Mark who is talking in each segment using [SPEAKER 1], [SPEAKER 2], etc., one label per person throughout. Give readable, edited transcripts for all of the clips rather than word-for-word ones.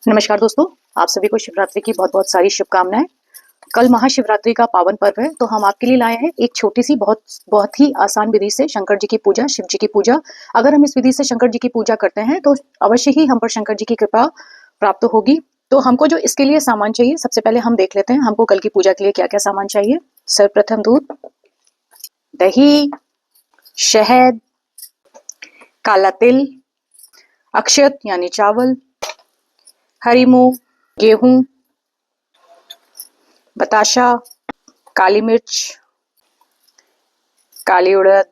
[SPEAKER 1] नमस्कार दोस्तों, आप सभी को शिवरात्रि की बहुत बहुत सारी शुभकामनाएं। कल महाशिवरात्रि का पावन पर्व है, तो हम आपके लिए लाए हैं एक छोटी सी बहुत ही आसान विधि से शंकर जी की पूजा, शिव जी की पूजा। अगर हम इस विधि से शंकर जी की पूजा करते हैं तो अवश्य ही हम पर शंकर जी की कृपा प्राप्त होगी। तो हमको जो इसके लिए सामान चाहिए, सबसे पहले हम देख लेते हैं हमको कल की पूजा के लिए क्या क्या सामान चाहिए। सर्वप्रथम दूध, दही, शहद, काला तिल, अक्षत यानी चावल, हरी मूंग, गेहूं, बताशा, काली मिर्च, काली उड़द,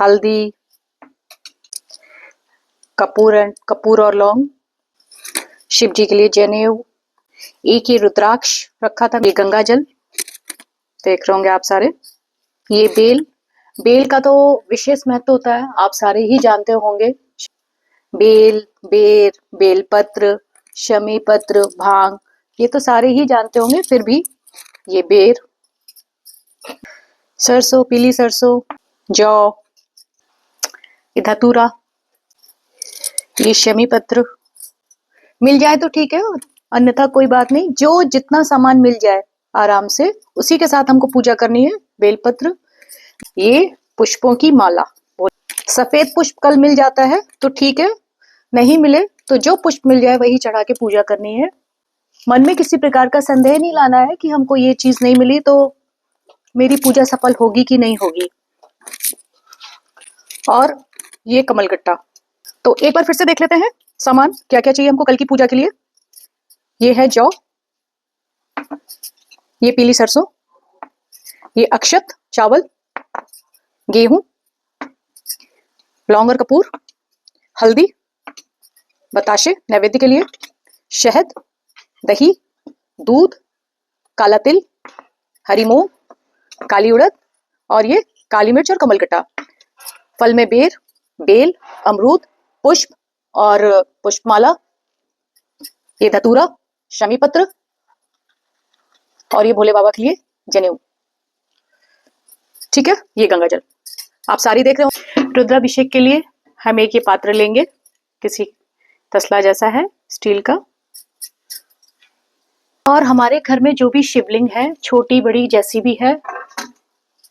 [SPEAKER 1] हल्दी, कपूर और लौंग, शिव जी के लिए जनेऊ, एक ये रुद्राक्ष रखा था, ये गंगा जल देख रहे होंगे आप सारे, ये बेल का तो विशेष महत्व होता है, आप सारे ही जानते होंगे। बेलपत्र, शमी पत्र, भांग, ये तो सारे ही जानते होंगे। फिर भी ये बेर, सरसों, पीली सरसों, जौ, ये धतूरा, ये शमी पत्र मिल जाए तो ठीक है, अन्यथा कोई बात नहीं। जो जितना सामान मिल जाए आराम से उसी के साथ हमको पूजा करनी है। बेलपत्र, ये पुष्पों की माला, सफेद पुष्प कल मिल जाता है तो ठीक है, नहीं मिले तो जो पुष्प मिल जाए वही चढ़ा के पूजा करनी है। मन में किसी प्रकार का संदेह नहीं लाना है कि हमको ये चीज नहीं मिली तो मेरी पूजा सफल होगी कि नहीं होगी। और ये कमलगट्टा, तो एक बार फिर से देख लेते हैं सामान क्या क्या चाहिए हमको कल की पूजा के लिए। ये है जौ, ये पीली सरसों, ये अक्षत चावल, गेहूं, लौंग और कपूर, हल्दी, बताशे नैवेद्य के लिए, शहद, दही, दूध, काला तिल, हरी मूंग, काली उड़द और ये काली मिर्च और कमलगट्टा। फल में बेल, अमरूद, पुष्प और पुष्पमाला, ये धतूरा, शमी पत्र और ये भोले बाबा के लिए जनेऊ। ठीक है, ये गंगा जल आप सारी देख रहे हो। रुद्राभिषेक के लिए हम एक ये पात्र लेंगे, किसी तसला जैसा है स्टील का, और हमारे घर में जो भी शिवलिंग है, छोटी बड़ी जैसी भी है,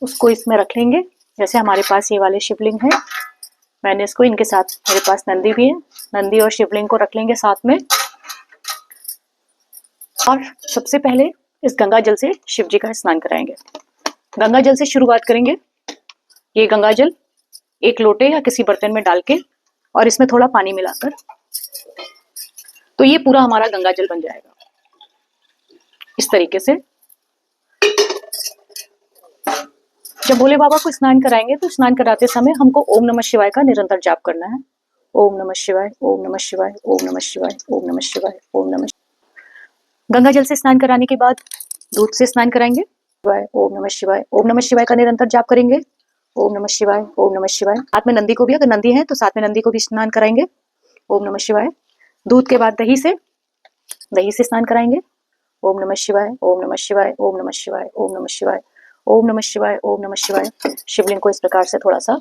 [SPEAKER 1] उसको इसमें रख लेंगे। जैसे हमारे पास ये वाले शिवलिंग है, मैंने इसको इनके साथ, मेरे पास नंदी भी है, नंदी और शिवलिंग को रख लेंगे साथ में। और सबसे पहले इस गंगा जल से शिव जी का स्नान कराएंगे। गंगा जल से शुरुआत करेंगे। ये गंगा जल एक लोटे या किसी बर्तन में डाल के और इसमें थोड़ा पानी मिलाकर, तो ये पूरा हमारा गंगा जल बन जाएगा इस तरीके से। जब भोले बाबा को स्नान कराएंगे तो स्नान कराते समय हमको ओम नमः शिवाय का निरंतर जाप करना है। ओम नमः शिवाय, ओम नमः शिवाय, ओम नमः शिवाय, ओम नमः शिवाय, ओम नमः। गंगा जल से स्नान कराने के बाद दूध से स्नान कराएंगे। ओम नमः शिवाय, ओम नमः शिवाय का निरंतर जाप करेंगे। ओम नमः शिवाय, ओम नमः शिवाय। साथ में नंदी को भी, अगर नंदी है तो साथ में नंदी को भी स्नान कराएंगे। ओम नमः शिवाय। दूध के बाद दही से स्नान कराएंगे। ओम नमः शिवाय, ओम नमः शिवाय, ओम नमः शिवाय, ओम नमः शिवाय, ओम नमः शिवाय, ओम नमः शिवाय। शिवलिंग को इस प्रकार से थोड़ा सा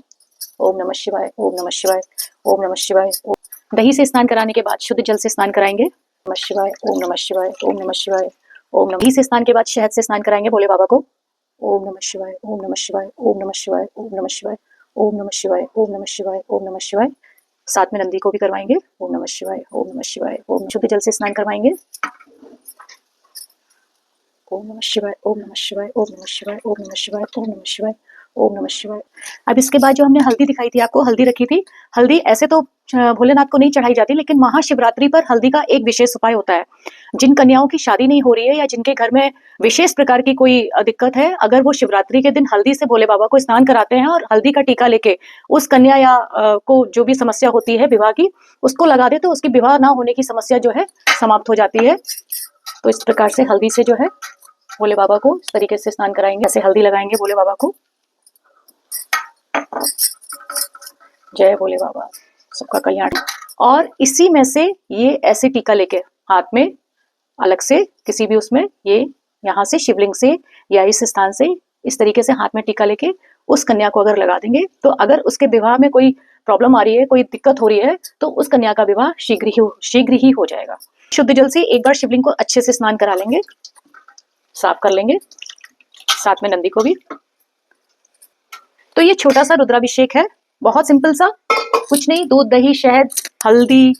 [SPEAKER 1] ओम नमः शिवाय, ओम नमः शिवाय, ओम नमः शिवाय। दही से स्नान कराने के बाद शुद्ध जल से स्नान कराएंगे। नमः शिवाय, ओम नमः शिवाय, ओम नमः शिवाय, ओम नमः। दही से स्नान के बाद शहद से स्नान कराएंगे भोले बाबा को। ओम नमः शिवाय, ओम नमः शिवाय, ओम नमः शिवाय, ओम नमः शिवाय, ओम नमः शिवाय, ओम नमः शिवाय, ओम नमः शिवाय। साथ में नंदी को भी करवाएंगे। ओम नमः शिवाय, ओम नमः शिवाय, ओम। शुद्ध जल से स्नान करवाएंगे। ओम नमः शिवाय, ओम नमः शिवाय, ओम नमः शिवाय, ओम नमः शिवाय, ओम नमः शिवाय, ओम नमः शिवाय। अब इसके बाद जो हमने हल्दी दिखाई थी आपको, हल्दी रखी थी। हल्दी ऐसे तो भोलेनाथ को नहीं चढ़ाई जाती, लेकिन महाशिवरात्रि पर हल्दी का एक विशेष उपाय होता है। जिन कन्याओं की शादी नहीं हो रही है या जिनके घर में विशेष प्रकार की कोई दिक्कत है, अगर वो शिवरात्रि के दिन हल्दी से भोले बाबा को स्नान कराते हैं और हल्दी का टीका लेके उस कन्या या को जो भी समस्या होती है विवाह की, उसको लगा दे तो उसकी विवाह ना होने की समस्या जो है समाप्त हो जाती है। तो इस प्रकार से हल्दी से जो है भोले बाबा को इस तरीके से स्नान कराएंगे। ऐसे हल्दी लगाएंगे भोले बाबा को। जय भोले बाबा, सबका कल्याण। और इसी में से ये ऐसे टीका लेके हाथ में अलग से किसी भी उसमें, ये यहाँ से शिवलिंग से या इस स्थान से इस तरीके से हाथ में टीका लेके उस कन्या को अगर लगा देंगे, तो अगर उसके विवाह में कोई प्रॉब्लम आ रही है, कोई दिक्कत हो रही है, तो उस कन्या का विवाह शीघ्र ही हो जाएगा। शुद्ध जल से एक बार शिवलिंग को अच्छे से स्नान करा लेंगे, साफ कर लेंगे, साथ में नंदी को भी। तो ये छोटा सा रुद्राभिषेक है, बहुत सिंपल सा, कुछ नहीं, दूध, दही, शहद, हल्दी,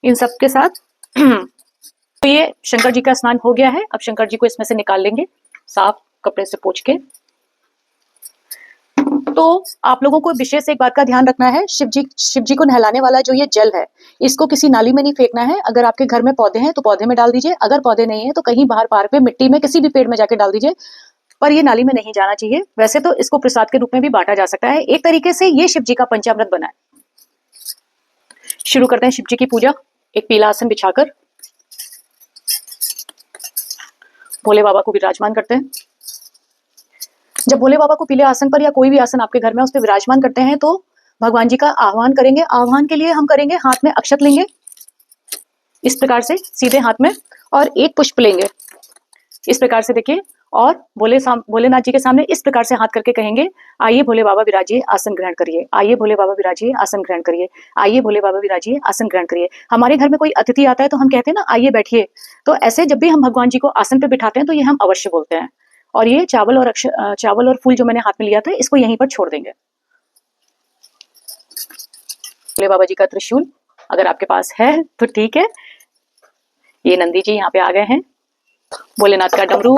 [SPEAKER 1] इन सब के साथ। तो ये शंकर जी का स्नान हो गया है। अब शंकर जी को इसमें से निकाल लेंगे, साफ कपड़े से पोंछ के। तो आप लोगों को विशेष एक बात का ध्यान रखना है, शिव जी को नहलाने वाला जो ये जल है, इसको किसी नाली में नहीं फेंकना है। अगर आपके घर में पौधे हैं तो पौधे में डाल दीजिए, अगर पौधे नहीं है तो कहीं बाहर पार पे मिट्टी में किसी भी पेड़ में जाके डाल दीजिए, पर ये नाली में नहीं जाना चाहिए। वैसे तो इसको प्रसाद के रूप में भी बांटा जा सकता है। एक तरीके से ये शिव जी का पंचामृत बना है। शुरू करते हैं शिव जी की पूजा। एक पीला आसन बिछाकर भोले बाबा को विराजमान करते हैं। जब भोले बाबा को पीले आसन पर या कोई भी आसन आपके घर में उस पर विराजमान करते हैं तो भगवान जी का आह्वान करेंगे। आह्वान के लिए हम करेंगे, हाथ में अक्षत लेंगे इस प्रकार से सीधे हाथ में, और एक पुष्प लेंगे इस प्रकार से, देखिए, और भोलेनाथ जी के सामने इस प्रकार से हाथ करके कहेंगे, आइए भोले बाबा विराजिए, आसन ग्रहण करिए, आइए भोले बाबा विराजिए, आसन ग्रहण करिए, आइए भोले बाबा विराजिए, आसन ग्रहण करिए। हमारे घर में कोई अतिथि आता है तो हम कहते हैं ना, आइए बैठिए। तो ऐसे जब भी हम भगवान जी को आसन पे बिठाते हैं तो ये हम अवश्य बोलते हैं। और ये चावल और फूल जो मैंने हाथ में लिया था, इसको यहीं पर छोड़ देंगे। भोले बाबा जी का त्रिशूल अगर आपके पास है तो ठीक है। ये नंदी जी यहाँ पे आ गए हैं। भोलेनाथ का डमरू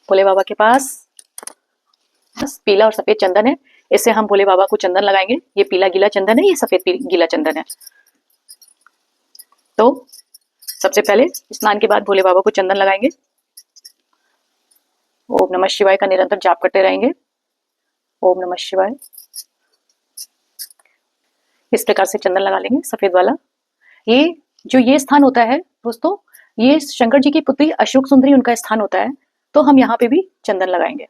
[SPEAKER 1] भोले बाबा के पास, पीला और सफेद चंदन है, इससे हम भोले बाबा को चंदन लगाएंगे। ये पीला गीला चंदन है, ये सफेद गीला चंदन है। तो सबसे पहले स्नान के बाद भोले बाबा को चंदन लगाएंगे। ओम नमः शिवाय का निरंतर जाप करते रहेंगे। ओम नमः शिवाय, इस प्रकार से चंदन लगा लेंगे सफेद वाला। ये स्थान होता है दोस्तों, ये शंकर जी की पुत्री अशोक सुंदरी उनका स्थान होता है, तो हम यहाँ पे भी चंदन लगाएंगे।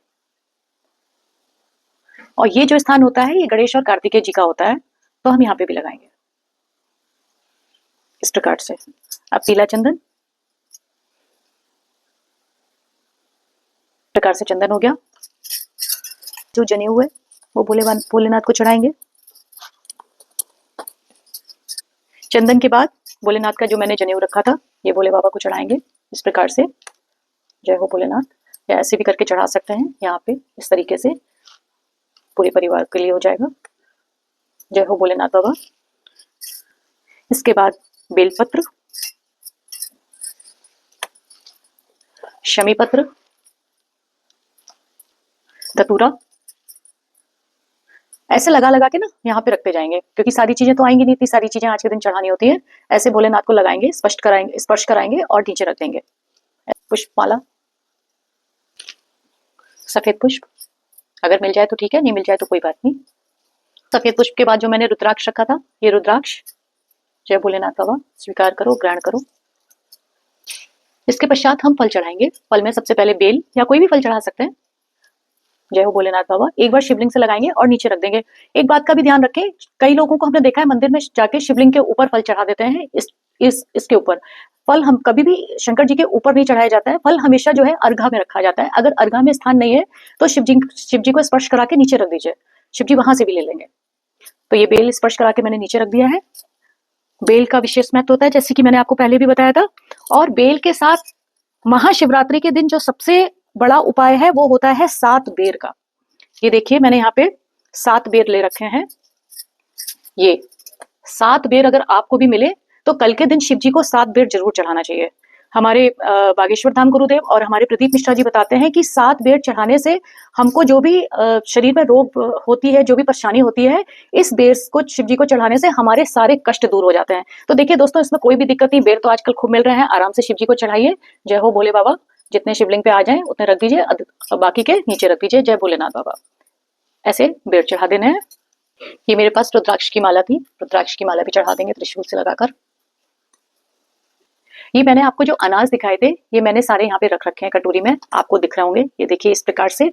[SPEAKER 1] और ये जो स्थान होता है ये गणेश और कार्तिकेय जी का होता है, तो हम यहाँ पे भी लगाएंगे इस प्रकार से। अब पीला चंदन, प्रकार से चंदन हो गया। जो जने हुए वो भोलेनाथ को चढ़ाएंगे। चंदन के बाद भोलेनाथ का जो मैंने जनेऊ रखा था, ये भोले बाबा को चढ़ाएंगे इस प्रकार से। जय हो भोलेनाथ, या ऐसे भी करके चढ़ा सकते हैं यहाँ पे, इस तरीके से पूरे परिवार के लिए हो जाएगा। जय हो भोलेनाथ बाबा। इसके बाद बेलपत्र, शमी पत्र, धतूरा, ऐसे लगा लगा के ना यहाँ पे रखते जाएंगे, क्योंकि सारी चीजें तो आएंगी नहीं, इतनी सारी चीजें आज के दिन चढ़ानी होती है। ऐसे भोलेनाथ को लगाएंगे, स्पर्श कराएंगे और नीचे रख देंगे। पुष्पमाला, सफेद पुष्प, अगर मिल जाए तो ठीक है, नहीं मिल जाए तो कोई बात नहीं। सफेद पुष्प के बाद जो मैंने रुद्राक्ष रखा था, ये रुद्राक्ष। जय भोलेनाथ बाबा, स्वीकार करो, ग्रहण करो। इसके पश्चात हम फल चढ़ाएंगे। फल में सबसे पहले बेल या कोई भी फल चढ़ा सकते हैं। जय हो भोलेनाथ बाबा, एक बार शिवलिंग से लगाएंगे और नीचे रख देंगे। एक बात का भी ध्यान रखें, कई लोगों को हमने देखा है मंदिर में जाके शिवलिंग के ऊपर फल चढ़ा देते हैं। इसके ऊपर फल हम कभी भी शंकर जी के ऊपर नहीं चढ़ाया जाता है। फल हमेशा जो है अर्घा में रखा जाता है। अगर अर्घा में स्थान नहीं है तो शिव जी को स्पर्श करा के नीचे रख दीजिए, शिव जी वहां से भी ले लेंगे। तो ये बेल स्पर्श करा के मैंने नीचे रख दिया है। बेल का विशेष महत्व होता है, जैसे कि मैंने आपको पहले भी बताया था। और बेल के साथ महाशिवरात्रि के दिन जो सबसे बड़ा उपाय है वो होता है 7 बेर का। ये देखिए मैंने यहाँ पे 7 बेर ले रखे हैं। ये 7 बेर अगर आपको भी मिले तो कल के दिन शिव जी को 7 बेर जरूर चढ़ाना चाहिए। हमारे बागेश्वर धाम गुरुदेव और हमारे प्रदीप मिश्रा जी बताते हैं कि 7 बेर चढ़ाने से हमको जो भी शरीर में रोग होती है, जो भी परेशानी होती है, इस बेर को शिव जी को चढ़ाने से हमारे सारे कष्ट दूर हो जाते हैं। तो देखिए दोस्तों, इसमें कोई भी दिक्कत नहीं, बेर तो आजकल खूब मिल रहे हैं, आराम से शिव जी को चढ़ाइए। जय हो भोले बाबा, जितने शिवलिंग पे आ जाएं उतने रख दीजिए, बाकी के नीचे रख दीजिए। जय भोलेनाथ बाबा। ऐसे बेर चढ़ा देने हैं। ये मेरे पास रुद्राक्ष की माला थी, रुद्राक्ष की माला भी चढ़ा देंगे त्रिशूल से लगाकर। ये मैंने आपको जो अनाज दिखाए थे, ये मैंने सारे यहाँ पे रख रखे हैं कटोरी में, आपको दिख रहे होंगे। ये देखिए इस प्रकार से।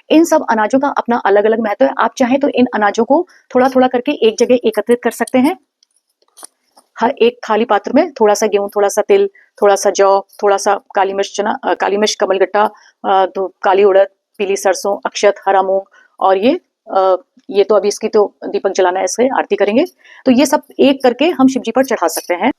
[SPEAKER 1] इन सब अनाजों का अपना अलग अलग महत्व है। आप चाहें तो इन अनाजों को थोड़ा थोड़ा करके एक जगह एकत्रित कर सकते हैं। हर एक खाली पात्र में थोड़ा सा गेहूं, थोड़ा सा तिल, थोड़ा सा जौ, थोड़ा सा काली मिर्च चना, काली मिर्च, कमलगट्टा, काली उड़द, पीली सरसों, अक्षत, हरा मूंग और ये ये तो अभी इसकी तो दीपक जलाना है, ऐसे आरती करेंगे। तो ये सब एक करके हम शिव जी पर चढ़ा सकते हैं।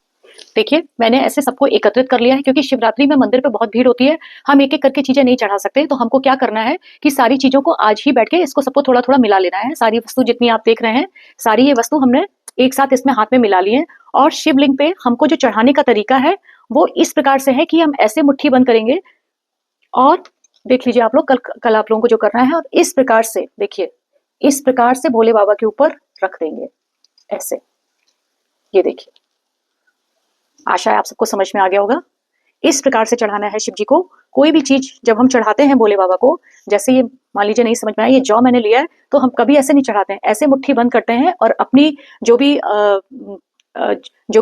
[SPEAKER 1] देखिए मैंने ऐसे सबको एकत्रित कर लिया है, क्योंकि शिवरात्रि में मंदिर पे बहुत भीड़ होती है, हम एक एक करके चीजें नहीं चढ़ा सकते। तो हमको क्या करना है कि सारी चीजों को आज ही बैठ के इसको सबको थोड़ा थोड़ा मिला लेना है। सारी वस्तु जितनी आप देख रहे हैं, सारी ये वस्तु हमने एक साथ इसमें हाथ में मिला लिए। और शिवलिंग पे हमको जो चढ़ाने का तरीका है वो इस प्रकार से है कि हम ऐसे मुट्ठी बंद करेंगे, और देख लीजिए आप लोग, कल आप लोगों को जो करना है, और इस प्रकार से देखिए, इस प्रकार से भोले बाबा के ऊपर रख देंगे ऐसे। ये देखिए, आशा है आप सबको समझ में आ गया होगा। इस प्रकार से चढ़ाना है शिव जी को। कोई भी चीज जब हम चढ़ाते हैं भोले बाबा को, जैसे ये मान लीजिए नहीं समझ में आया, ये जौ मैंने लिया है, तो हम कभी ऐसे नहीं चढ़ाते हैं, ऐसे मुट्ठी बंद करते हैं और अपनी जो भी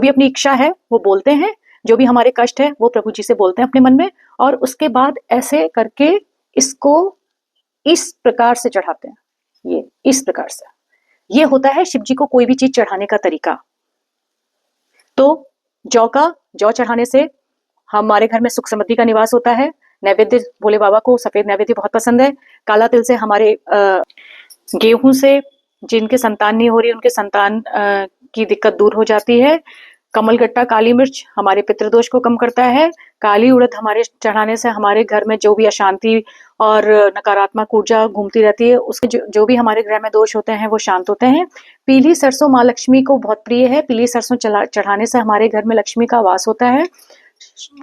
[SPEAKER 1] अपनी इच्छा है वो बोलते हैं, जो भी हमारे कष्ट है वो प्रभु जी से बोलते हैं अपने मन में, और उसके बाद ऐसे करके इसको इस प्रकार से चढ़ाते हैं। ये इस प्रकार से, ये होता है शिव जी को कोई भी चीज चढ़ाने का तरीका। तो जौ चढ़ाने से हमारे घर में सुख समृद्धि का निवास होता है। नैवेद्य, भोले बाबा को सफेद नैवेद्य बहुत पसंद है। काला तिल से हमारे गेहूं से जिनके संतान नहीं हो रही, उनके संतान की दिक्कत दूर हो जाती है। कमलगट्टा, काली मिर्च हमारे पितृदोष को कम करता है। काली उड़द हमारे चढ़ाने से हमारे घर में जो भी अशांति और नकारात्मक ऊर्जा घूमती रहती है, उसके जो भी हमारे ग्रह में दोष होते हैं वो शांत होते हैं। पीली सरसों माँ लक्ष्मी को बहुत प्रिय है। पीली सरसों चढ़ाने से हमारे घर में लक्ष्मी का वास होता है।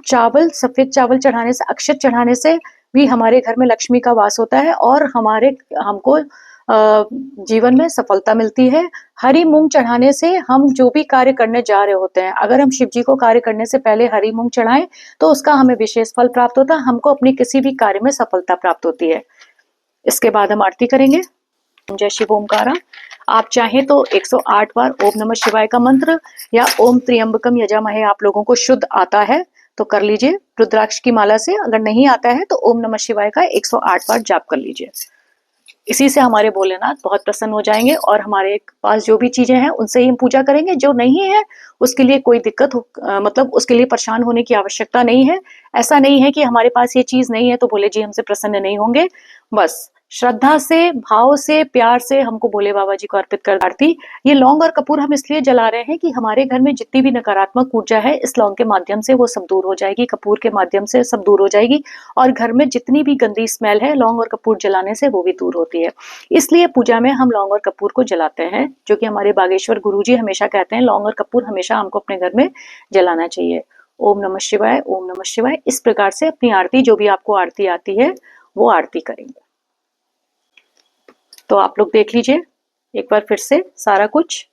[SPEAKER 1] चावल, सफेद चावल चढ़ाने से, अक्षत चढ़ाने से भी हमारे घर में लक्ष्मी का वास होता है और हमको जीवन में सफलता मिलती है। हरी मूंग चढ़ाने से हम जो भी कार्य करने जा रहे होते हैं, अगर हम शिव जी को कार्य करने से पहले हरी मूंग चढ़ाएं तो उसका हमें विशेष फल प्राप्त होता है, हमको अपने किसी भी कार्य में सफलता प्राप्त होती है। इसके बाद हम आरती करेंगे। जय शिव ओमकारा। आप चाहें तो 108 बार ओम नमः शिवाय का मंत्र या ओम त्र्यंबकम यजामहे आप लोगों को शुद्ध आता है तो कर लीजिए रुद्राक्ष की माला से। अगर नहीं आता है तो ओम नमः शिवाय का 108 बार जाप कर लीजिए। इसी से हमारे भोलेनाथ बहुत प्रसन्न हो जाएंगे और हमारे पास जो भी चीजें हैं उनसे ही हम पूजा करेंगे। जो नहीं है उसके लिए कोई दिक्कत मतलब उसके लिए परेशान होने की आवश्यकता नहीं है। ऐसा नहीं है कि हमारे पास ये चीज नहीं है तो भोले जी हमसे प्रसन्न नहीं होंगे। बस श्रद्धा से, भाव से, प्यार से हमको भोले बाबा जी को अर्पित कर आरती। ये लौंग और कपूर हम इसलिए जला रहे हैं कि हमारे घर में जितनी भी नकारात्मक ऊर्जा है इस लौंग के माध्यम से वो सब दूर हो जाएगी, कपूर के माध्यम से सब दूर हो जाएगी, और घर में जितनी भी गंदी स्मेल है लौंग और कपूर जलाने से वो भी दूर होती है। इसलिए पूजा में हम लौंग और कपूर को जलाते हैं, जो कि हमारे बागेश्वर गुरु जी हमेशा कहते हैं लौंग और कपूर हमेशा हमको अपने घर में जलाना चाहिए। ओम नमः शिवाय, ओम नमः शिवाय। इस प्रकार से अपनी आरती, जो भी आपको आरती आती है वो आरती करेंगे। तो आप लोग देख लीजिए एक बार फिर से सारा कुछ।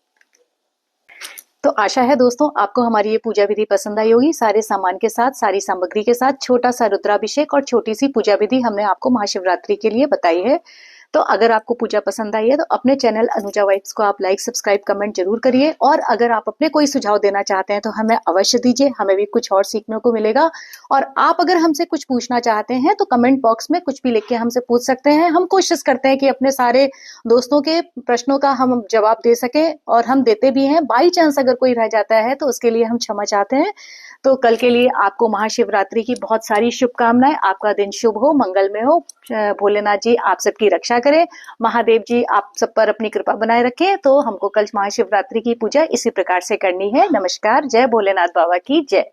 [SPEAKER 1] तो आशा है दोस्तों आपको हमारी ये पूजा विधि पसंद आई होगी। सारे सामान के साथ, सारी सामग्री के साथ छोटा सा रुद्राभिषेक और छोटी सी पूजा विधि हमने आपको महाशिवरात्रि के लिए बताई है। तो अगर आपको पूजा पसंद आई है तो अपने चैनल अनुजा वाइब्स को आप लाइक, सब्सक्राइब, कमेंट जरूर करिए। और अगर आप अपने कोई सुझाव देना चाहते हैं तो हमें अवश्य दीजिए, हमें भी कुछ और सीखने को मिलेगा। और आप अगर हमसे कुछ पूछना चाहते हैं तो कमेंट बॉक्स में कुछ भी लिख के हमसे पूछ सकते हैं। हम कोशिश करते हैं कि अपने सारे दोस्तों के प्रश्नों का हम जवाब दे सके, और हम देते भी हैं। बाई चांस अगर कोई रह जाता है तो उसके लिए हम क्षमा चाहते हैं। तो कल के लिए आपको महाशिवरात्रि की बहुत सारी शुभकामनाएं। आपका दिन शुभ हो, मंगलमय हो। भोलेनाथ जी आप सबकी रक्षा करें, महादेव जी आप सब पर अपनी कृपा बनाए रखें। तो हमको कल महाशिवरात्रि की पूजा इसी प्रकार से करनी है। नमस्कार। जय भोलेनाथ बाबा की जय।